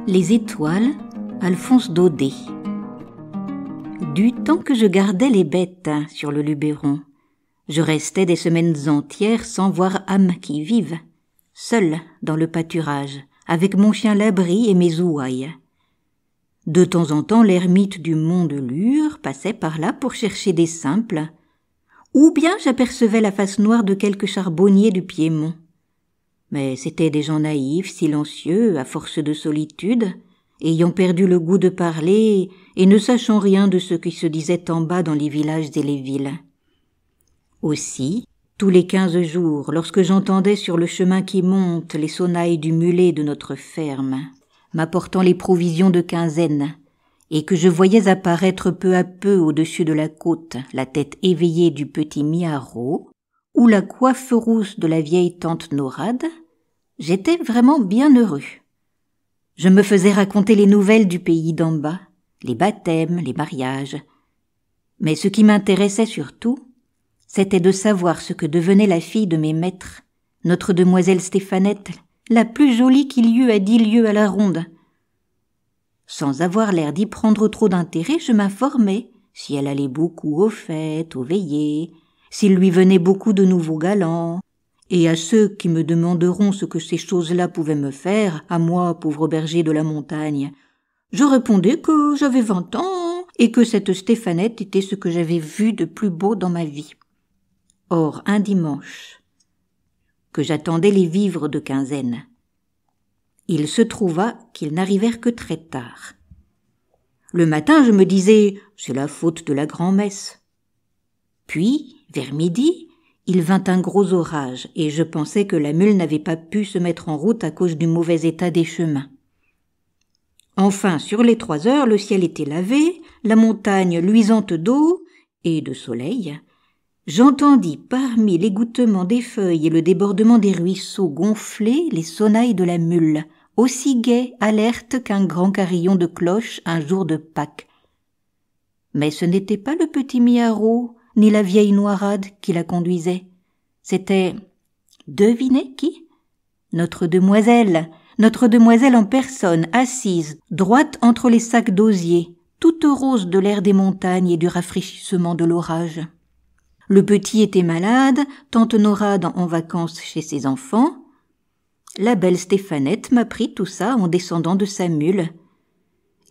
Les étoiles, Alphonse Daudet. Du temps que je gardais les bêtes sur le Luberon, je restais des semaines entières sans voir âme qui vive, seul dans le pâturage, avec mon chien Labri et mes ouailles. De temps en temps, l'ermite du mont de Lure passait par là pour chercher des simples, ou bien j'apercevais la face noire de quelques charbonniers du Piémont. Mais c'étaient des gens naïfs, silencieux, à force de solitude, ayant perdu le goût de parler et ne sachant rien de ce qui se disait en bas dans les villages et les villes. Aussi, tous les 15 jours, lorsque j'entendais sur le chemin qui monte les sonnailles du mulet de notre ferme, m'apportant les provisions de quinzaine, et que je voyais apparaître peu à peu au-dessus de la côte la tête éveillée du petit Miarro, ou la coiffe rousse de la vieille tante Norade, j'étais vraiment bien heureux. Je me faisais raconter les nouvelles du pays d'en bas, les baptêmes, les mariages. Mais ce qui m'intéressait surtout, c'était de savoir ce que devenait la fille de mes maîtres, notre demoiselle Stéphanette, la plus jolie qu'il y eût à 10 lieues à la ronde. Sans avoir l'air d'y prendre trop d'intérêt, je m'informais si elle allait beaucoup aux fêtes, aux veillées, s'il lui venait beaucoup de nouveaux galants, et à ceux qui me demanderont ce que ces choses-là pouvaient me faire, à moi, pauvre berger de la montagne, je répondais que j'avais 20 ans et que cette Stéphanette était ce que j'avais vu de plus beau dans ma vie. Or, un dimanche, que j'attendais les vivres de quinzaine, il se trouva qu'ils n'arrivèrent que très tard. Le matin, je me disais, c'est la faute de la grand-messe. Puis, vers midi, il vint un gros orage et je pensais que la mule n'avait pas pu se mettre en route à cause du mauvais état des chemins. Enfin, sur les 3 heures, le ciel était lavé, la montagne luisante d'eau et de soleil. J'entendis parmi l'égouttement des feuilles et le débordement des ruisseaux gonfler les sonnailles de la mule, aussi gaies, alertes qu'un grand carillon de cloche un jour de Pâques. Mais ce n'était pas le petit Miarro, ni la vieille Noirade qui la conduisait. C'était, devinez qui? Notre demoiselle en personne, assise, droite entre les sacs d'osier, toute rose de l'air des montagnes et du rafraîchissement de l'orage. Le petit était malade, tante Norade en vacances chez ses enfants. La belle Stéphanette m'apprit tout ça en descendant de sa mule.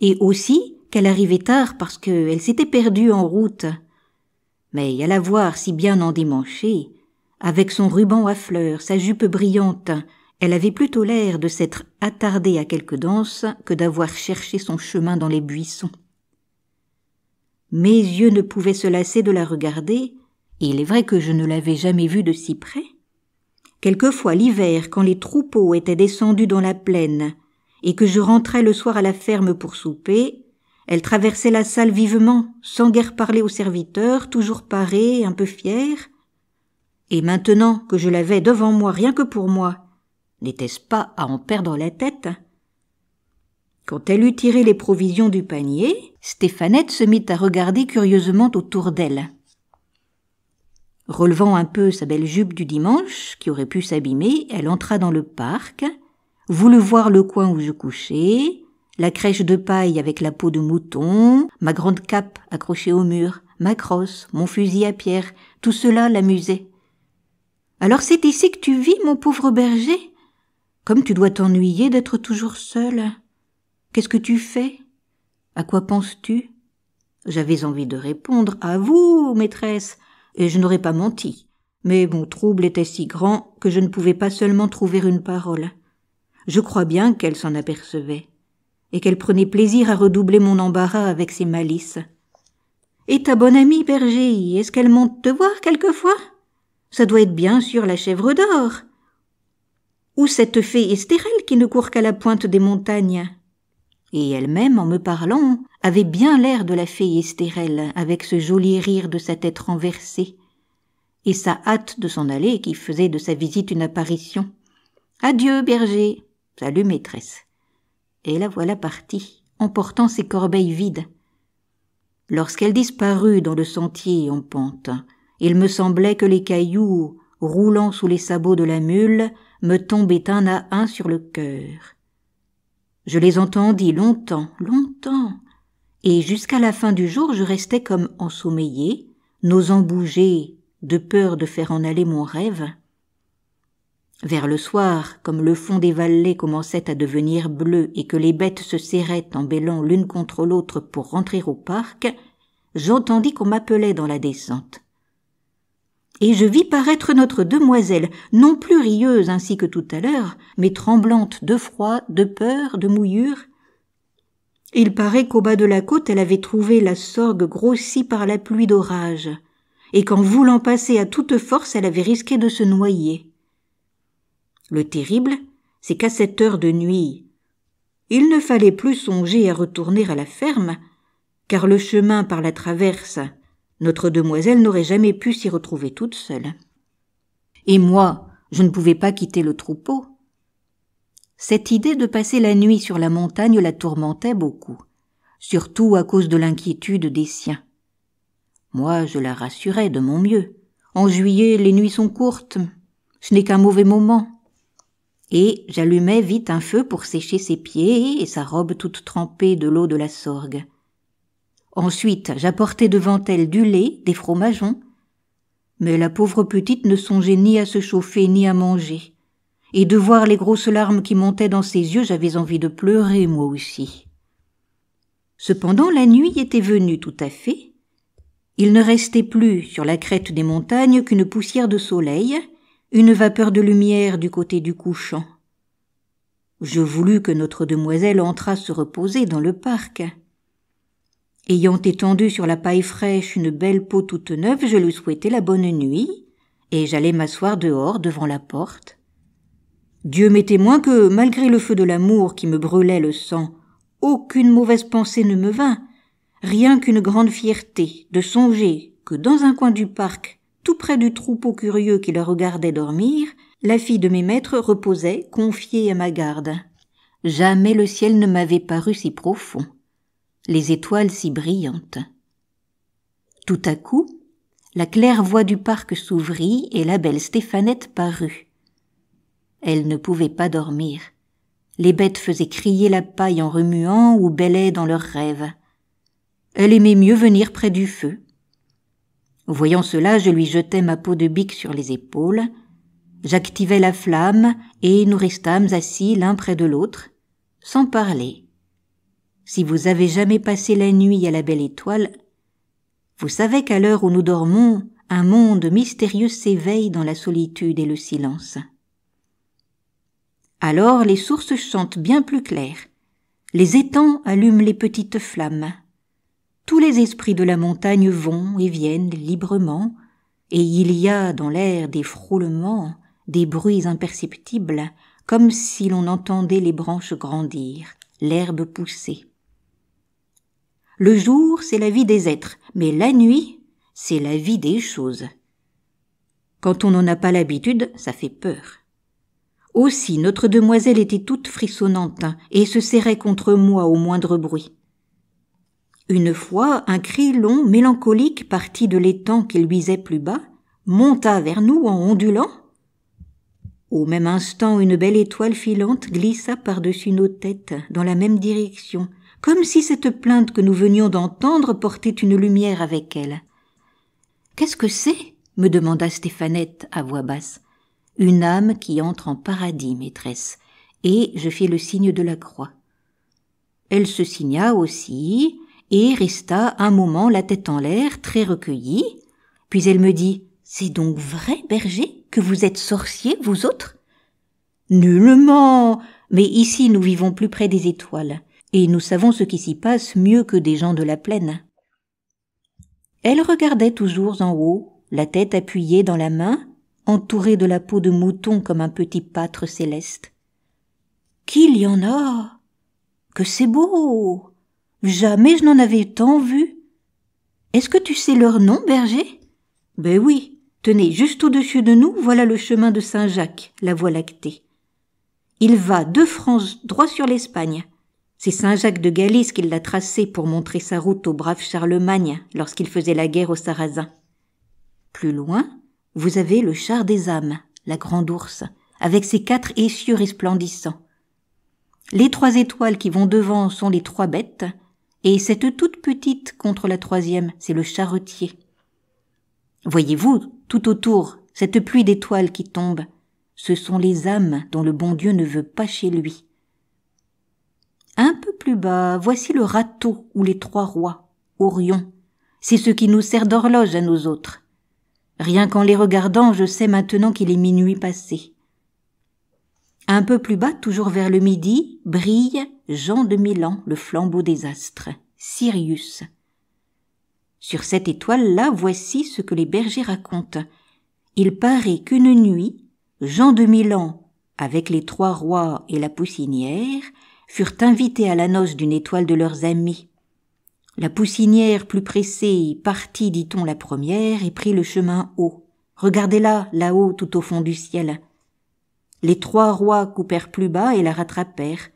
Et aussi qu'elle arrivait tard parce qu'elle s'était perdue en route. Mais à la voir si bien endimanchée, avec son ruban à fleurs, sa jupe brillante, elle avait plutôt l'air de s'être attardée à quelque danse que d'avoir cherché son chemin dans les buissons. Mes yeux ne pouvaient se lasser de la regarder, et il est vrai que je ne l'avais jamais vue de si près. Quelquefois l'hiver, quand les troupeaux étaient descendus dans la plaine, et que je rentrais le soir à la ferme pour souper, elle traversait la salle vivement, sans guère parler aux serviteurs, toujours parée, un peu fière. Et maintenant que je l'avais devant moi rien que pour moi, n'était-ce pas à en perdre la tête? Quand elle eut tiré les provisions du panier, Stéphanette se mit à regarder curieusement autour d'elle. Relevant un peu sa belle jupe du dimanche, qui aurait pu s'abîmer, elle entra dans le parc, voulut voir le coin où je couchais, la crèche de paille avec la peau de mouton, ma grande cape accrochée au mur, ma crosse, mon fusil à pierre, tout cela l'amusait. « Alors c'est ici que tu vis, mon pauvre berger? Comme tu dois t'ennuyer d'être toujours seul. Qu'est-ce que tu fais? À quoi penses-tu » J'avais envie de répondre « À vous, maîtresse !» et je n'aurais pas menti. Mais mon trouble était si grand que je ne pouvais pas seulement trouver une parole. Je crois bien qu'elle s'en apercevait, et qu'elle prenait plaisir à redoubler mon embarras avec ses malices. « Et ta bonne amie, berger, est-ce qu'elle monte te voir quelquefois? Ça doit être bien sûr la chèvre d'or. Ou cette fée Estérelle qui ne court qu'à la pointe des montagnes. » Et elle-même, en me parlant, avait bien l'air de la fée Estérelle, avec ce joli rire de sa tête renversée, et sa hâte de s'en aller qui faisait de sa visite une apparition. « Adieu, berger. Salut, maîtresse. » Et la voilà partie, emportant ses corbeilles vides. Lorsqu'elle disparut dans le sentier en pente, il me semblait que les cailloux, roulant sous les sabots de la mule, me tombaient un à un sur le cœur. Je les entendis longtemps, longtemps, et jusqu'à la fin du jour je restais comme ensommeillée, n'osant bouger de peur de faire en aller mon rêve. Vers le soir, comme le fond des vallées commençait à devenir bleu et que les bêtes se serraient en bêlant l'une contre l'autre pour rentrer au parc, j'entendis qu'on m'appelait dans la descente. Et je vis paraître notre demoiselle, non plus rieuse ainsi que tout à l'heure, mais tremblante de froid, de peur, de mouillure. Il paraît qu'au bas de la côte elle avait trouvé la sorgue grossie par la pluie d'orage, et qu'en voulant passer à toute force elle avait risqué de se noyer. Le terrible, c'est qu'à cette heure de nuit, il ne fallait plus songer à retourner à la ferme, car le chemin par la traverse, notre demoiselle n'aurait jamais pu s'y retrouver toute seule. Et moi, je ne pouvais pas quitter le troupeau. Cette idée de passer la nuit sur la montagne la tourmentait beaucoup, surtout à cause de l'inquiétude des siens. Moi, je la rassurais de mon mieux. En juillet, les nuits sont courtes, ce n'est qu'un mauvais moment. Et j'allumais vite un feu pour sécher ses pieds et sa robe toute trempée de l'eau de la sorgue. Ensuite, j'apportais devant elle du lait, des fromageons. Mais la pauvre petite ne songeait ni à se chauffer ni à manger. Et de voir les grosses larmes qui montaient dans ses yeux, j'avais envie de pleurer moi aussi. Cependant, la nuit était venue tout à fait. Il ne restait plus sur la crête des montagnes qu'une poussière de soleil, une vapeur de lumière du côté du couchant. Je voulus que notre demoiselle entrât se reposer dans le parc. Ayant étendu sur la paille fraîche une belle peau toute neuve, je lui souhaitai la bonne nuit, et j'allai m'asseoir dehors devant la porte. Dieu m'est témoin que, malgré le feu de l'amour qui me brûlait le sang, aucune mauvaise pensée ne me vint, rien qu'une grande fierté de songer que dans un coin du parc, tout près du troupeau curieux qui la regardait dormir, la fille de mes maîtres reposait, confiée à ma garde. Jamais le ciel ne m'avait paru si profond, les étoiles si brillantes. Tout à coup, la claire-voie du parc s'ouvrit et la belle Stéphanette parut. Elle ne pouvait pas dormir. Les bêtes faisaient crier la paille en remuant ou bêlaient dans leurs rêves. Elle aimait mieux venir près du feu. Voyant cela, je lui jetai ma peau de bique sur les épaules, j'activai la flamme et nous restâmes assis l'un près de l'autre, sans parler. Si vous avez jamais passé la nuit à la belle étoile, vous savez qu'à l'heure où nous dormons, un monde mystérieux s'éveille dans la solitude et le silence. Alors les sources chantent bien plus clair, les étangs allument les petites flammes. Tous les esprits de la montagne vont et viennent librement, et il y a dans l'air des frôlements, des bruits imperceptibles, comme si l'on entendait les branches grandir, l'herbe pousser. Le jour, c'est la vie des êtres, mais la nuit, c'est la vie des choses. Quand on n'en a pas l'habitude, ça fait peur. Aussi, notre demoiselle était toute frissonnante et se serrait contre moi au moindre bruit. Une fois, un cri long, mélancolique, parti de l'étang qui luisait plus bas, monta vers nous en ondulant. Au même instant, une belle étoile filante glissa par-dessus nos têtes, dans la même direction, comme si cette plainte que nous venions d'entendre portait une lumière avec elle. « Qu'est-ce que c'est ?» me demanda Stéphanette à voix basse. « Une âme qui entre en paradis, maîtresse. » Et je fis le signe de la croix. Elle se signa aussi, et resta un moment la tête en l'air, très recueillie. Puis elle me dit « C'est donc vrai, berger, que vous êtes sorcier, vous autres ?»« Nullement, mais ici nous vivons plus près des étoiles, et nous savons ce qui s'y passe mieux que des gens de la plaine. » Elle regardait toujours en haut, la tête appuyée dans la main, entourée de la peau de mouton comme un petit pâtre céleste. « Qu'il y en a! Que c'est beau! Jamais je n'en avais tant vu. Est-ce que tu sais leur nom, berger? Ben oui, tenez, juste au-dessus de nous, voilà le chemin de Saint-Jacques, la voie lactée. Il va de France droit sur l'Espagne. C'est Saint-Jacques de Galice qui l'a tracé pour montrer sa route au brave Charlemagne lorsqu'il faisait la guerre aux Sarrasins. Plus loin, vous avez le char des âmes, la grande ours, avec ses 4 essieux resplendissants. Les 3 étoiles qui vont devant sont les 3 bêtes, et cette toute petite contre la 3e, c'est le charretier. Voyez-vous, tout autour, cette pluie d'étoiles qui tombe, ce sont les âmes dont le bon Dieu ne veut pas chez lui. Un peu plus bas, voici le râteau ou les 3 rois, Orion. C'est ce qui nous sert d'horloge à nous autres. Rien qu'en les regardant, je sais maintenant qu'il est minuit passé. Un peu plus bas, toujours vers le midi, brille Jean de Milan, le flambeau des astres, Sirius. Sur cette étoile-là, voici ce que les bergers racontent. Il paraît qu'une nuit, Jean de Milan, avec les 3 rois et la poussinière, furent invités à la noce d'une étoile de leurs amis. La poussinière, plus pressée, partit, dit-on, la première et prit le chemin haut. Regardez-la, là-haut, tout au fond du ciel. Les 3 rois coupèrent plus bas et la rattrapèrent.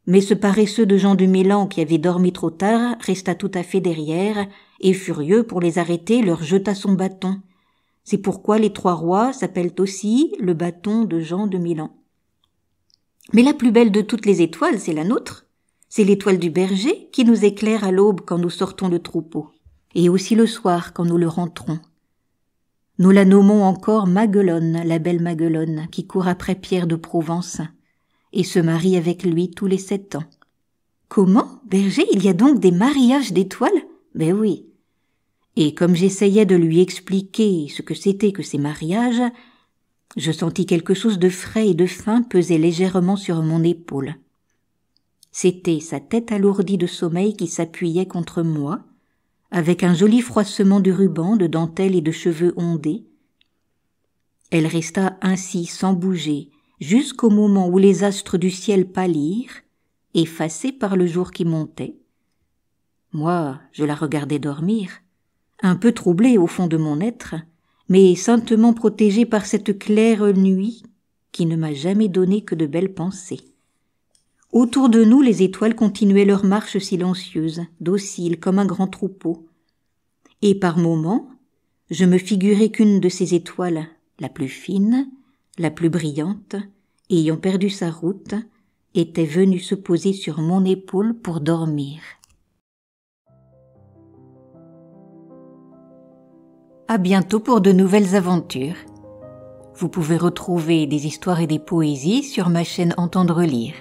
Mais ce paresseux de Jean de Milan, qui avait dormi trop tard, resta tout à fait derrière, et furieux pour les arrêter, leur jeta son bâton. C'est pourquoi les 3 rois s'appellent aussi le bâton de Jean de Milan. Mais la plus belle de toutes les étoiles, c'est la nôtre. C'est l'étoile du berger qui nous éclaire à l'aube quand nous sortons le troupeau, et aussi le soir quand nous le rentrons. Nous la nommons encore Maguelonne, la belle Maguelonne, qui court après Pierre de Provence, et se marie avec lui tous les 7 ans. Comment, berger, il y a donc des mariages d'étoiles? Ben oui. Et comme j'essayais de lui expliquer ce que c'était que ces mariages, je sentis quelque chose de frais et de fin peser légèrement sur mon épaule. C'était sa tête alourdie de sommeil qui s'appuyait contre moi, avec un joli froissement de ruban, de dentelle et de cheveux ondés. Elle resta ainsi sans bouger, jusqu'au moment où les astres du ciel pâlirent, effacés par le jour qui montait. Moi, je la regardais dormir, un peu troublée au fond de mon être, mais saintement protégée par cette claire nuit qui ne m'a jamais donné que de belles pensées. Autour de nous, les étoiles continuaient leur marche silencieuse, docile comme un grand troupeau. Et par moments, je me figurais qu'une de ces étoiles, la plus fine, la plus brillante, ayant perdu sa route, était venue se poser sur mon épaule pour dormir. À bientôt pour de nouvelles aventures. Vous pouvez retrouver des histoires et des poésies sur ma chaîne Entendre lire.